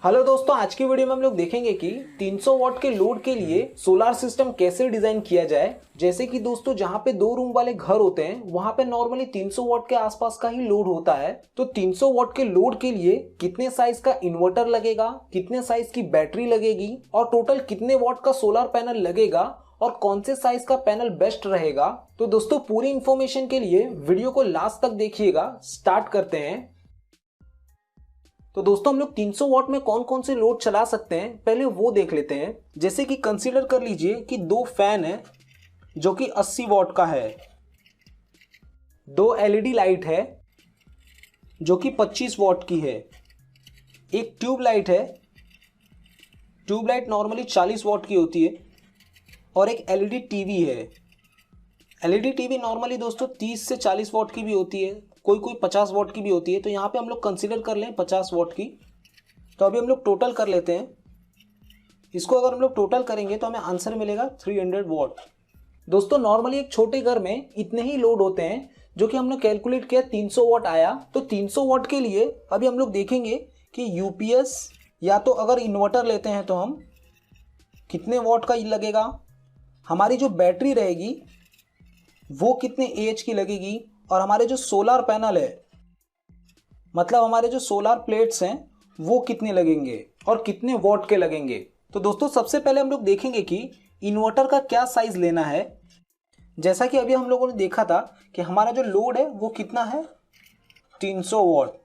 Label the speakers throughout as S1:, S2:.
S1: Hello दोस्तों, आज की वीडियो में हम लोग देखेंगे कि 300 वॉट के लोड के लिए सोलार सिस्टम कैसे डिजाइन किया जाए। जैसे कि दोस्तों जहां पे 2 रूम वाले घर होते हैं वहां पे नॉर्मली 300 वॉट के आसपास का ही लोड होता है। तो 300 वॉट के लोड के लिए कितने साइज का इन्वर्टर लगेगा, कितने साइज की बैटरी लगेगी और टोटल कितने वॉट का सोलर पैनल लगेगा और कौन से साइज का पैनल बेस्ट रहेगा। तो दोस्तों पूरी इंफॉर्मेशन के लिए वीडियो को लास्ट तक देखिएगा। स्टार्ट करते हैं। तो दोस्तों हम लोग 300 वॉट में कौन कौन से लोड चला सकते हैं पहले वो देख लेते हैं। जैसे कि कंसीडर कर लीजिए कि 2 फैन है जो कि 80 वॉट का है, 2 एलईडी लाइट है जो कि 25 वॉट की है, एक ट्यूब लाइट है, ट्यूब लाइट नॉर्मली 40 वॉट की होती है, और एक एलईडी टीवी है। एलईडी टीवी नॉर्मली दोस्तों 30 से 40 वॉट की भी होती है, कोई कोई 50 वॉट की भी होती है। तो यहाँ पे हम लोग कंसीडर कर लें 50 वॉट की। तो अभी हम लोग टोटल कर लेते हैं। इसको अगर हम लोग टोटल करेंगे तो हमें आंसर मिलेगा 300 वॉट। दोस्तों नॉर्मली एक छोटे घर में इतने ही लोड होते हैं, जो कि हमने कैलकुलेट किया 300 वॉट आया। तो 300 वॉट के लिए अभी हम लोग देखेंगे कि यूपीएस या तो अगर इन्वर्टर लेते हैं तो हम कितने वॉट का लगेगा, हमारी जो बैटरी रहेगी वो कितने एच की लगेगी, और हमारे जो सोलर पैनल है मतलब हमारे जो सोलर प्लेट्स हैं वो कितने लगेंगे और कितने वॉट के लगेंगे। तो दोस्तों सबसे पहले हम लोग देखेंगे कि इन्वर्टर का क्या साइज लेना है। जैसा कि अभी हम लोगों ने देखा था कि हमारा जो लोड है वो कितना है 300 वॉट।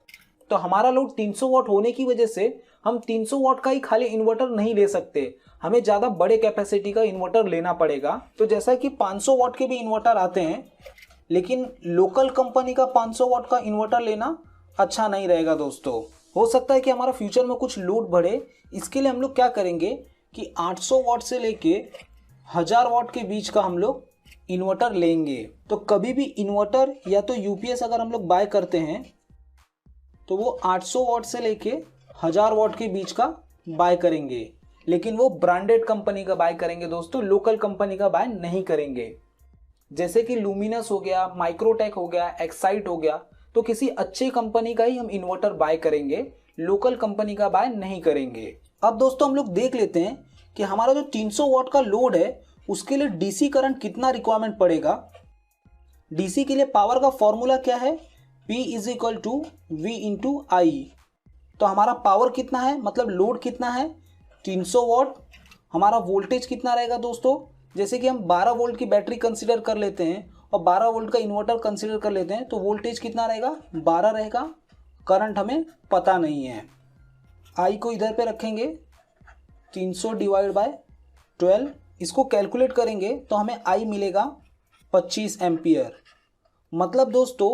S1: तो हमारा लोड 300 वॉट होने की वजह से हम 300 वॉट का ही खाली इन्वर्टर नहीं ले सकते, हमें ज़्यादा बड़े कैपेसिटी का इन्वर्टर लेना पड़ेगा। तो जैसा कि 500 वॉट के भी इन्वर्टर आते हैं, लेकिन लोकल कंपनी का 500 वॉट का इन्वर्टर लेना अच्छा नहीं रहेगा दोस्तों। हो सकता है कि हमारा फ्यूचर में कुछ लोड बढ़े। इसके लिए हम लोग क्या करेंगे कि 800 वॉट से लेके 1000 वॉट के बीच का हम लोग इन्वर्टर लेंगे। तो कभी भी इन्वर्टर या तो यूपीएस अगर हम लोग बाय करते हैं तो वो 800 वॉट से लेके 1000 वॉट के बीच का बाय करेंगे, लेकिन वो ब्रांडेड कंपनी का बाय करेंगे दोस्तों, लोकल कंपनी का बाय नहीं करेंगे। जैसे कि लुमिनस हो गया, माइक्रोटेक हो गया, एक्साइट हो गया। तो किसी अच्छी कंपनी का ही हम इन्वर्टर बाय करेंगे, लोकल कंपनी का बाय नहीं करेंगे। अब दोस्तों हम लोग देख लेते हैं कि हमारा जो 300 वॉट का लोड है उसके लिए डीसी करंट कितना रिक्वायरमेंट पड़ेगा। डीसी के लिए पावर का फॉर्मूला क्या है, P is equal to V into I. तो हमारा पावर कितना है मतलब लोड कितना है 300 वॉट। हमारा वोल्टेज कितना रहेगा दोस्तों, जैसे कि हम 12 वोल्ट की बैटरी कंसीडर कर लेते हैं और 12 वोल्ट का इन्वर्टर कंसीडर कर लेते हैं, तो वोल्टेज कितना रहेगा 12 रहेगा। करंट हमें पता नहीं है। आई को इधर पे रखेंगे, 300 डिवाइड बाय 12, इसको कैलकुलेट करेंगे तो हमें आई मिलेगा 25 एम्पियर। मतलब दोस्तों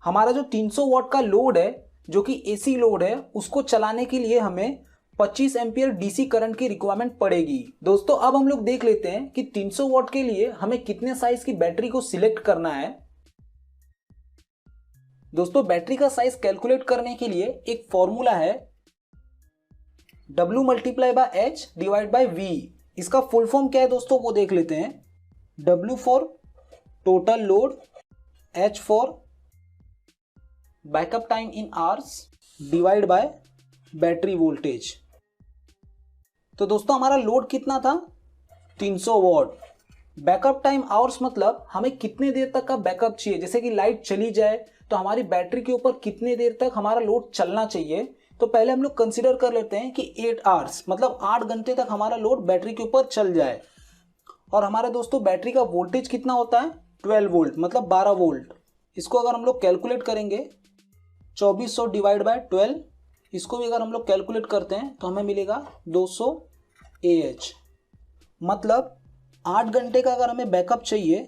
S1: हमारा जो 300 वॉट का लोड है जो कि एसी लोड है, उसको चलाने के लिए हमें 25 एम्पियर डीसी करंट की रिक्वायरमेंट पड़ेगी। दोस्तों अब हम लोग देख लेते हैं कि 300 वॉट के लिए हमें कितने साइज की बैटरी को सिलेक्ट करना है। दोस्तों बैटरी का साइज कैलकुलेट करने के लिए एक फॉर्मूला है W multiply by H divide by V। इसका फुल फॉर्म क्या है दोस्तों वो देख लेते हैं। W for total load, H for backup time in hours divide by battery voltage. तो दोस्तों हमारा लोड कितना था 300 वॉट। बैकअप टाइम आवर्स मतलब हमें कितने देर तक का बैकअप चाहिए। जैसे कि लाइट चली जाए तो हमारी बैटरी के ऊपर कितने देर तक हमारा लोड चलना चाहिए। तो पहले हम लोग कंसीडर कर लेते हैं कि 8 आवर्स मतलब 8 घंटे तक हमारा लोड बैटरी के ऊपर चल जाए। और हमारा दोस्तों बैटरी का वोल्टेज कितना होता है 12 वोल्ट मतलब 12 वोल्ट। इसको अगर हम लोग कैलकुलेट करेंगे 2400 डिवाइड बाय 12, इसको भी अगर हम लोग कैलकुलेट करते हैं तो हमें मिलेगा 200 AH। मतलब 8 घंटे का अगर हमें बैकअप चाहिए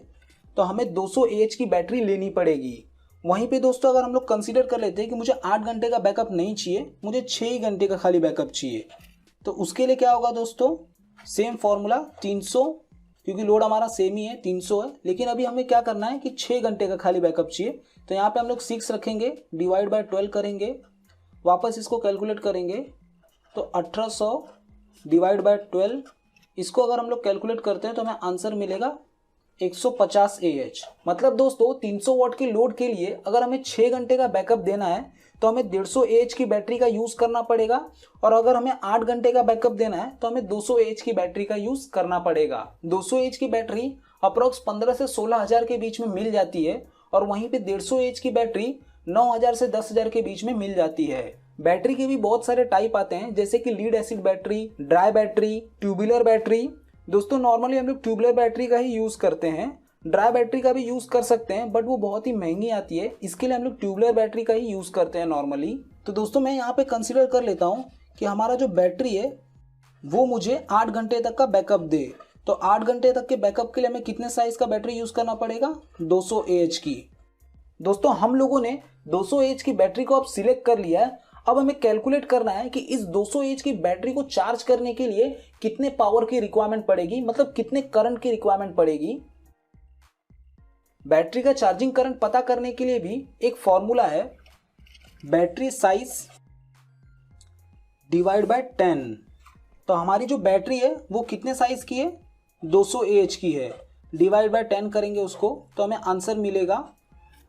S1: तो हमें 200 AH की बैटरी लेनी पड़ेगी। वहीं पे दोस्तों अगर हम लोग कंसीडर कर लेते हैं कि मुझे 8 घंटे का बैकअप नहीं चाहिए, मुझे 6 ही घंटे का खाली बैकअप चाहिए, तो उसके लिए क्या होगा दोस्तों सेम फॉर्मूला 300, क्योंकि लोड हमारा सेम ही है 300 है, लेकिन अभी हमें क्या करना है कि 6 घंटे का खाली बैकअप चाहिए। तो यहाँ पे हम लोग 6 रखेंगे, डिवाइड बाय 12 करेंगे, वापस इसको कैलकुलेट करेंगे तो 1800 डिवाइड बाय 12, इसको अगर हम लोग कैलकुलेट करते हैं तो हमें आंसर मिलेगा 150 AH। मतलब दोस्तों 300 वॉट के लोड के लिए अगर हमें 6 घंटे का बैकअप देना है तो हमें 150 AH की बैटरी का यूज करना पड़ेगा, और अगर हमें 8 घंटे का बैकअप देना है तो हमें 200 AH की बैटरी का यूज करना पड़ेगा। 200 AH की बैटरी अप्रोक्स 15 से 16,000 के बीच में मिल जाती है, और वहीं पे 150 AH की बैटरी 9,000 से 10,000 के बीच में मिल जाती है। बैटरी के भी बहुत सारे टाइप आते हैं, जैसे कि lead acid battery, dry battery, tubular battery. दोस्तों नॉर्मली हम लोग ट्यूबुलर बैटरी का ही यूज करते हैं, ड्राई बैटरी का भी यूज कर सकते हैं बट वो बहुत ही महंगी आती है, इसके लिए हम लोग ट्यूबुलर बैटरी का ही यूज करते हैं नॉर्मली। तो दोस्तों मैं यहाँ पे कंसिडर कर लेता हूँ कि हमारा जो बैटरी है वो मुझे 8 घंटे तक का बैकअप दे। तो 8 घंटे तक के बैकअप के लिए हमें कितने साइज का बैटरी यूज करना पड़ेगा? 200 AH की। दोस्तों हम लोगों ने 200 AH की बैटरी को अब सिलेक्ट कर लिया है। अब हमें कैलकुलेट करना है कि इस 200 AH की बैटरी को चार्ज करने के लिए कितने पावर की रिक्वायरमेंट पड़ेगी, मतलब कितने करंट की रिक्वायरमेंट पड़ेगी। बैटरी का चार्जिंग करंट पता करने के लिए भी एक फॉर्मूला है, बैटरी साइज डिवाइड बाय 10। तो हमारी जो बैटरी है वो कितने साइज की है? 200 AH की है। डिवाइड बाय 10 करेंगे उसको तो हमें आंसर मिलेगा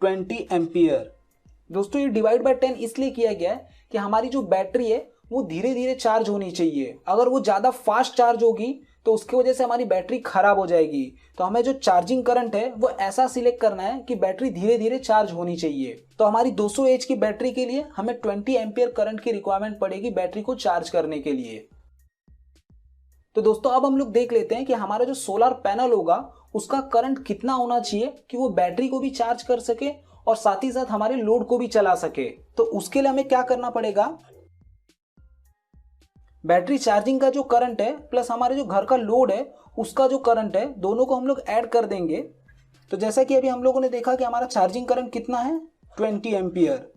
S1: 20 एम्पियर। दोस्तों ये डिवाइड बाय 10 इसलिए किया गया है कि हमारी जो बैटरी है वो धीरे धीरे चार्ज होनी चाहिए। अगर वो ज़्यादा फास्ट चार्ज होगी तो उसकी वजह से हमारी बैटरी खराब हो जाएगी। तो हमें जो चार्जिंग करंट है वो ऐसा सिलेक्ट करना है कि बैटरी धीरे धीरे चार्ज होनी चाहिए। तो हमारी 200 AH की बैटरी के लिए हमें 20 एम्पियर करंट की रिक्वायरमेंट पड़ेगी बैटरी को चार्ज करने के लिए। तो दोस्तों अब हम लोग देख लेते हैं कि हमारा जो सोलर पैनल होगा उसका करंट कितना होना चाहिए कि वो बैटरी को भी चार्ज कर सके और साथ ही साथ हमारे लोड को भी चला सके। तो उसके लिए हमें क्या करना पड़ेगा? बैटरी चार्जिंग का जो करंट है प्लस हमारे जो घर का लोड है उसका जो करंट है, दोनों को हम लोग ऐड कर देंगे। तो जैसा कि अभी हम लोगों ने देखा कि हमारा चार्जिंग करंट कितना है? 20 एम्पियर।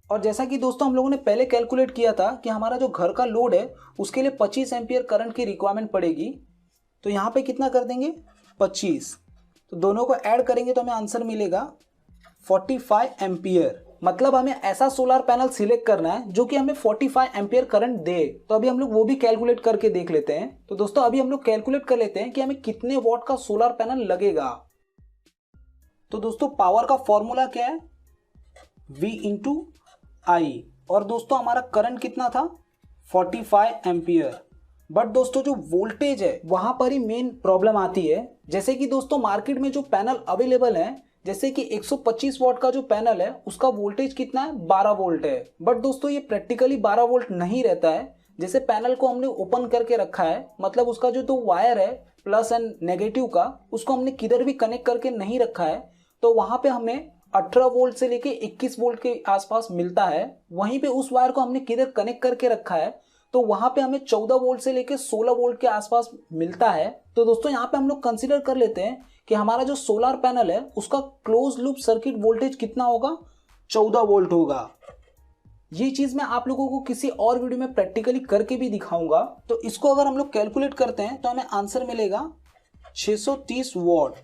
S1: और जैसा कि दोस्तों हम लोगों ने पहले कैलकुलेट किया था कि हमारा जो घर का लोड है उसके लिए 25 एम्पियर करंट की रिक्वायरमेंट पड़ेगी। तो यहाँ पे कितना कर देंगे? 25। तो दोनों को ऐड करेंगे तो हमें आंसर मिलेगा 45 एम्पियर। मतलब हमें ऐसा सोलर पैनल सिलेक्ट करना है जो कि हमें 45 एम्पियर करंट दे। तो अभी हम लोग वो भी कैलकुलेट करके देख लेते हैं। तो दोस्तों अभी हम लोग कैलकुलेट कर लेते हैं कि हमें कितने वॉट का सोलर पैनल लगेगा। तो दोस्तों पावर का फॉर्मूला क्या है? V इंटू आई। और दोस्तों हमारा करंट कितना था? 45 एम्पियर। बट दोस्तों जो वोल्टेज है वहां पर ही मेन प्रॉब्लम आती है। जैसे कि दोस्तों मार्केट में जो पैनल अवेलेबल है, जैसे कि 125 वॉट का जो पैनल है उसका वोल्टेज कितना है? 12 वोल्ट है। बट दोस्तों ये प्रैक्टिकली 12 वोल्ट नहीं रहता है। जैसे पैनल को हमने ओपन करके रखा है, मतलब उसका जो तो वायर है प्लस एंड नेगेटिव का, उसको हमने किधर भी कनेक्ट करके नहीं रखा है। तो वहां पे हमें 18 वोल्ट से लेके 21 वोल्ट के आसपास मिलता है। वहीं पे उस वायर को हमने किधर कनेक्ट करके रखा है तो वहां पे हमें 14 वोल्ट से लेके 16 वोल्ट के आसपास मिलता है। तो दोस्तों यहाँ पे हम लोग कंसीडर कर लेते हैं कि हमारा जो सोलर पैनल है उसका क्लोज लूप सर्किट वोल्टेज कितना होगा? 14 वोल्ट होगा। ये चीज मैं आप लोगों को किसी और वीडियो में प्रैक्टिकली करके भी दिखाऊंगा। तो इसको अगर हम लोग कैलकुलेट करते हैं तो हमें आंसर मिलेगा 630 वॉट।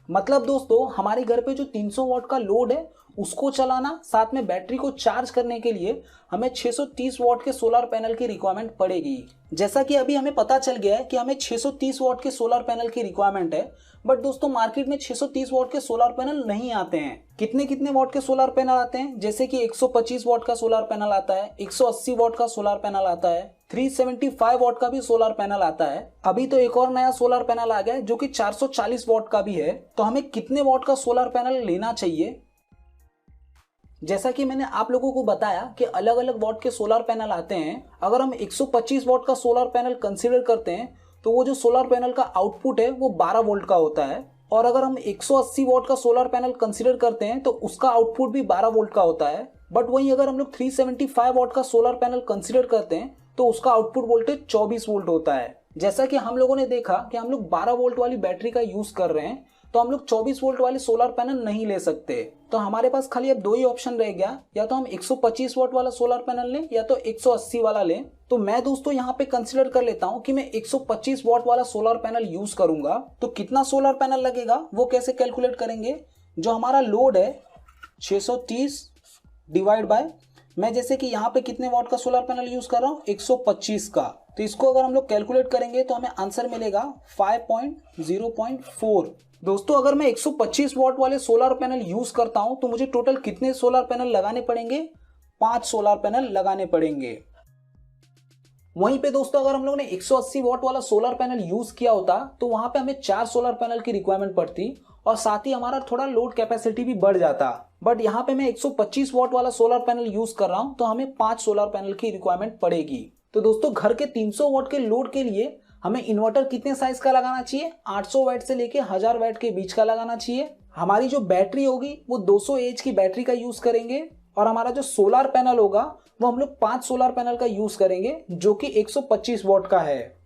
S1: मतलब दोस्तों हमारे घर पे जो 300 वॉट का लोड है उसको चलाना, साथ में बैटरी को चार्ज करने के लिए हमें 630 वॉट के सोलर पैनल की रिक्वायरमेंट पड़ेगी। जैसा कि अभी हमें पता चल गया है कि हमें 630 वॉट के सोलर पैनल की रिक्वायरमेंट है। बट दोस्तों मार्केट में 630 वॉट के सोलर पैनल नहीं आते हैं। कितने कितने वॉट के सोलर पैनल आते हैं? जैसे कि 125 वॉट का सोलर पैनल आता है, 180 वॉट का सोलर पैनल आता है, 375 वॉट का भी सोलर पैनल आता है। अभी तो एक और नया सोलर पैनल आ गया है जो कि 440 वॉट का भी है। तो हमें कितने वॉट का सोलर पैनल लेना चाहिए? जैसा कि मैंने आप लोगों को बताया कि अलग अलग वॉट के सोलर पैनल आते हैं। अगर हम 125 वॉट का सोलर पैनल कंसीडर करते हैं तो वो जो सोलर पैनल का आउटपुट है वो 12 वोल्ट का होता है। और अगर हम 180 वॉट का सोलर पैनल कंसीडर करते हैं तो उसका आउटपुट भी 12 वोल्ट का होता है। बट वहीं अगर हम लोग 375 वॉट का सोलर पैनल कंसीडर करते हैं तो उसका आउटपुट वोल्टेज 24 वोल्ट होता है। जैसा कि हम लोगों ने देखा कि हम लोग 12 वोल्ट वाली बैटरी का यूज कर रहे हैं तो हम लोग 24 वोल्ट वाले सोलर पैनल नहीं ले सकते। तो हमारे पास खाली अब दो ही ऑप्शन रह गया, या तो हम 125 वोल्ट वाला सोलर पैनल लें या तो 180 वाला लें। तो मैं दोस्तों यहाँ पे कंसीडर कर लेता हूँ कि मैं 125 वॉट वाला सोलर पैनल यूज करूंगा। तो कितना सोलर पैनल लगेगा वो कैसे कैलकुलेट करेंगे? जो हमारा लोड है 630 डिवाइड बाय
S2: मैं जैसे कि यहाँ पे कितने वॉट का सोलर पैनल यूज कर रहा हूँ, 125 का। तो इसको अगर हम लोग कैलकुलेट करेंगे तो हमें आंसर मिलेगा 5.0.4। दोस्तों अगर मैं 125 वॉट वाले सोलर पैनल यूज करता हूं तो मुझे टोटल कितने सोलर पैनल लगाने पड़ेंगे, 5 सोलर पैनल लगाने पड़ेंगे।
S1: वहीं पे दोस्तों अगर हम लोगों ने 180 वॉट वाला सोलर पैनल यूज किया होता तो वहां पे हमें 4 सोलर पैनल की रिक्वायरमेंट पड़ती और साथ ही हमारा थोड़ा लोड कैपेसिटी भी बढ़ जाता। बट यहाँ पे मैं 125 वॉट वाला सोलर पैनल यूज कर रहा हूं तो हमें 5 सोलर पैनल की रिक्वायरमेंट पड़ेगी। तो दोस्तों घर के 300 वॉट के लोड के लिए हमें इन्वर्टर कितने साइज का लगाना चाहिए, 800 वैट से लेके 1000 वैट के बीच का लगाना चाहिए। हमारी जो बैटरी होगी वो 200 एच की बैटरी का यूज करेंगे और हमारा जो सोलर पैनल होगा वो हम लोग 5 सोलर पैनल का यूज करेंगे जो कि 125 वॉट का है।